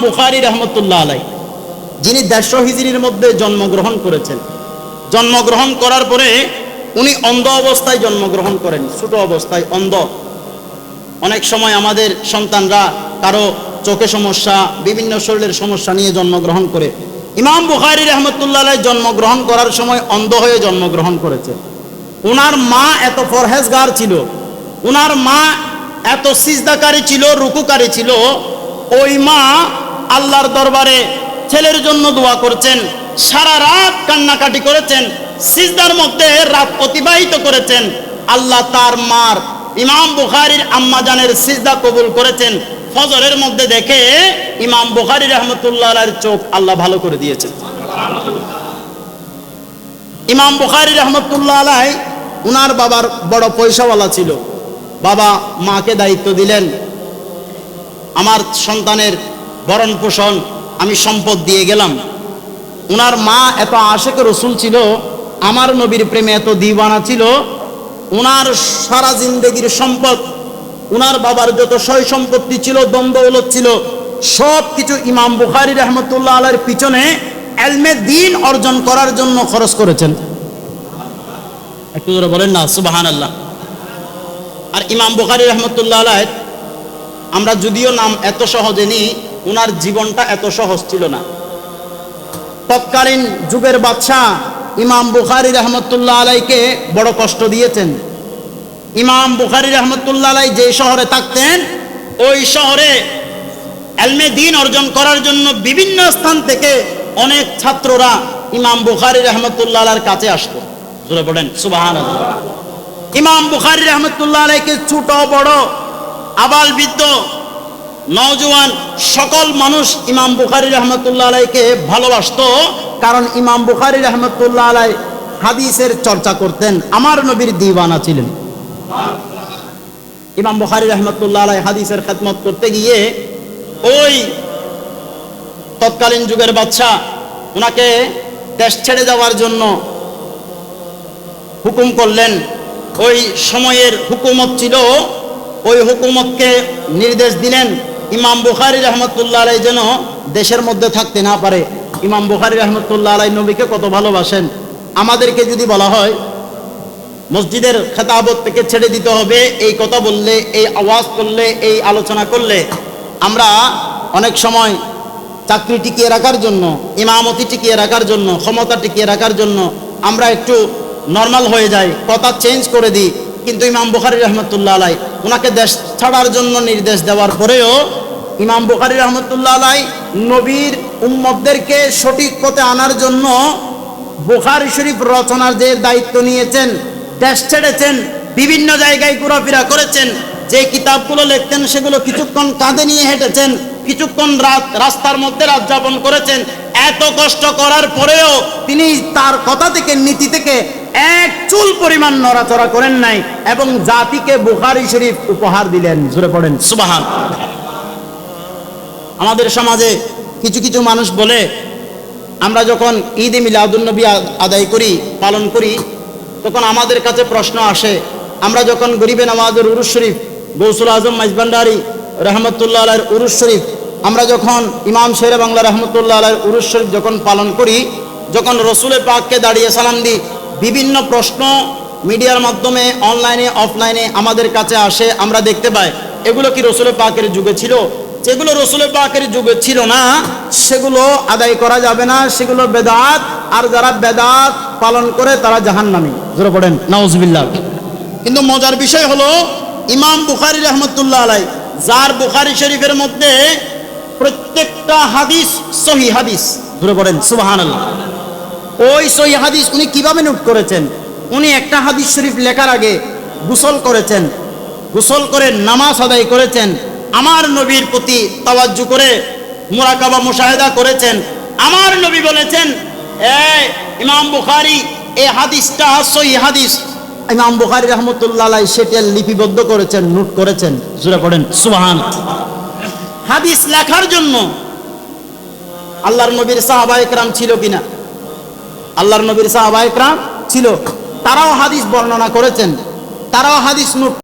বুখারী রাহমাতুল্লাহ আলাইহি, যিনি 150 হিজরির মধ্যে জন্মগ্রহণ করেছেন। জন্মগ্রহণ করার পরে উনি অন্ধ অবস্থায় জন্মগ্রহণ করেন, ছোট অবস্থায় অন্ধ। অনেক সময় আমাদের সন্তানরা কারো চোখে সমস্যা, বিভিন্ন শরীরের সমস্যা নিয়ে জন্মগ্রহণ করে। ইমাম বুখারী রাহমাতুল্লাহ আলাইহি জন্মগ্রহণ করার সময় অন্ধ হয়ে জন্মগ্রহণ করেছে। ওনার মা এত পরহেজগার ছিল, ওনার মা এত সিজদাকারী ছিল, রুকুকারী ছিল। ওই মা আল্লাহর দরবারে ছেলের জন্য দোয়া করছেন, সারা রাত কান্নাকাটি করেছেন, সিজদার মধ্যে রাত অতিবাহিত করেছেন। আল্লাহ তার মার, ইমাম বুখারীর আম্মা জানের সিজদা কবুল করেছেন। ফজরের মধ্যে দেখে ইমাম বুখারী রাহমাতুল্লাহ আলাইহির চোখ আল্লাহ ভালো করে দিয়েছেন। ইমাম বুখারী রাহমাতুল্লাহ আলাইহি, উনার বাবার বড় পয়সাওয়ালা ছিল। বাবা মাকে দায়িত্ব দিলেন, আমার সন্তানের ভরণ পোষণ আমি সম্পদ দিয়ে গেলাম। উনার মা এত আশেকে রসুল ছিল, আমার নবীর প্রেমে এত দিওয়ানা ছিল। উনার সারা জিন্দেগির সম্পদ, উনার বাবার যত সয় সম্পত্তি ছিল, দ্বন্দ্বলত ছিল, সব কিছু ইমাম বুখারী রাহমাতুল্লাহ আলাইহির পিছনে ইলমে দ্বীন অর্জন করার জন্য খরচ করেছেন। একটু জোরে বলেন না সুবহানাল্লাহ। আর ইমাম বুখারী রাহমাতুল্লাহ আলাইহি, আমরা যদিও নাম এত সহজে নিই, উনার জীবনটা এত সহজ ছিল না। তৎকালীন যুগের বাদশাহ ইমাম বুখারী রাহমাতুল্লাহ আলাইহিকে বড় কষ্ট দিয়েছেন। ইমাম বুখারী রাহমাতুল্লাহ আলাইহি যে শহরে থাকতেন, ওই শহরে ইলমে দ্বীন অর্জন করার জন্য বিভিন্ন স্থান থেকে অনেক ছাত্ররা ইমাম বুখারী রাহমাতুল্লাহ আলাইহির কাছে আসতো। জোরে পড়েন সুবহানাল্লাহ। ইমাম বুখারী রাহমাতুল্লাহ আলাইহিকে ছোট বড়, আবাল বৃদ্ধ, নওজোয়ান সকল মানুষ ইমাম বুখারী রাহমাতুল্লাহ আলাইহিকে ভালোবাসতো। কারণ ইমাম বুখারী রাহমাতুল্লাহ আলাইহি হাদিসের চর্চা করতেন, আমার নবীর দিওয়ানা ছিলেন। ইমাম বুখারী রাহমাতুল্লাহ আলাইহি হাদিসের খেদমত করতে গিয়ে ওই তৎকালীন যুগের বাদশা ওনাকে দেশ ছেড়ে যাওয়ার জন্য হুকুম করলেন। ওই সময়ের হুকুমত ছিল, ওই হুকুমতকে নির্দেশ দিলেন ইমাম বুখারী রাহমাতুল্লাহ আলাইহি যেন দেশের মধ্যে থাকতে না পারে। ইমাম বুখারী রাহমাতুল্লাহ আলাইহি নবীকে কত ভালোবাসেন। আমাদেরকে যদি বলা হয় মসজিদের খেতাবত থেকে ছেড়ে দিতে হবে, এই কথা বললে, এই আওয়াজ করলে, এই আলোচনা করলে, আমরা অনেক সময় চাকরি টিকিয়ে রাখার জন্য, ইমামতি টিকিয়ে রাখার জন্য, ক্ষমতা টিকিয়ে রাখার জন্য আমরা একটু নর্মাল হয়ে যাই, কথা চেঞ্জ করে দিই। কিন্তু ইমাম বুখারী রাহমাতুল্লাহ আলাইহি ওনাকে দেশ ছাড়ার জন্য নির্দেশ দেওয়ার পরেও ইমাম বুখারী রাহমাতুল্লাহ আলাইহি নবীর উম্মতদেরকে সঠিক পথে আনার জন্য বুখারী শরীফ রচনার যে দায়িত্ব নিয়েছেন, দেশ ছেড়েছেন, বিভিন্ন জায়গায় ঘোরাফেরা করেছেন, যে কিতাবগুলো লিখতেন সেগুলো কিছুক্ষণ কাঁধে নিয়ে হেঁটেছেন, কিছুক্ষণ রাস্তার মধ্যে রাত যাপন করেছেন। এত কষ্ট করার পরেও তিনি তার কথা থেকে, নীতি থেকে এক চুল পরিমাণ নড়াচড়া করেন নাই এবং জাতিকে বুখারী শরীফ উপহার দিলেন। জোরে পড়েন সুবহানাল্লাহ। আমাদের সমাজে কিছু কিছু মানুষ বলে, আমরা যখন ঈদে মিলাদুন নবী আদায় করি, পালন করি, তখন আমাদের কাছে প্রশ্ন আসে, আমরা যখন গরিবে নামাজের উরুস শরীফ, গৌসুল আজম মাইজভান্ডারী রাহমাতুল্লাহ আলাইহির উরুস শরীফ, আমরা যখন ইমাম শেরে বাংলা রাহমাতুল্লাহ আলাইহির উরুস শরীফ যখন পালন করি, যখন রসুলে পাককে দাঁড়িয়ে সালাম দিই, বিভিন্ন প্রশ্ন মিডিয়ার মাধ্যমে, অনলাইনে অফলাইনে আমাদের কাছে আসে, আমরা দেখতে পাই। এগুলো কি রসুলে পাকের যুগে ছিল? যেগুলো রসুলে পাকের যুগে ছিল না সেগুলো আদায় করা যাবে না, সেগুলো বেদাত। আর যারা বেদাত পালন করে তারা জাহান্নামী। জোরে পড়েন নাউজুবিল্লাহ। কিন্তু মজার বিষয় হলো ইমাম বুখারী রাহমাতুল্লাহ আলাইহি, যার বুখারী শরীফের মধ্যে প্রত্যেকটা হাদিস সহিহ হাদিস। জোরে পড়েন সুবহানাল্লাহ। ওই সহিহ হাদিস উনি কিভাবে নোট করেছেন? উনি একটা হাদিস শরীফ লেখার আগে গোসল করেছেন, গোসল করে নামাজ আদায় করেছেন, আমার নবীর প্রতি তাওয়াজ্জু করে মুরাকাবা মুশাহাদা করেছেন। আমার নবী বলেছেন, ইমাম বুখারী এই হাদিসটা সহিহ হাদিস। ইমাম বুখারী রাহমাতুল্লাহ আলাইহি সেটা লিপিবদ্ধ করেছেন, নোট করেছেন। জোরে পড়েন সুবহানাল্লাহ। হাদিস লেখার জন্য আল্লাহর নবীর সাহাবায়ে কেরাম ছিল কিনা? আল্লাহর নবীর সাহাবায়ে কেরাম ছিল, তারাও হাদিস বর্ণনা করেছেন, তারাও হাদিস নোট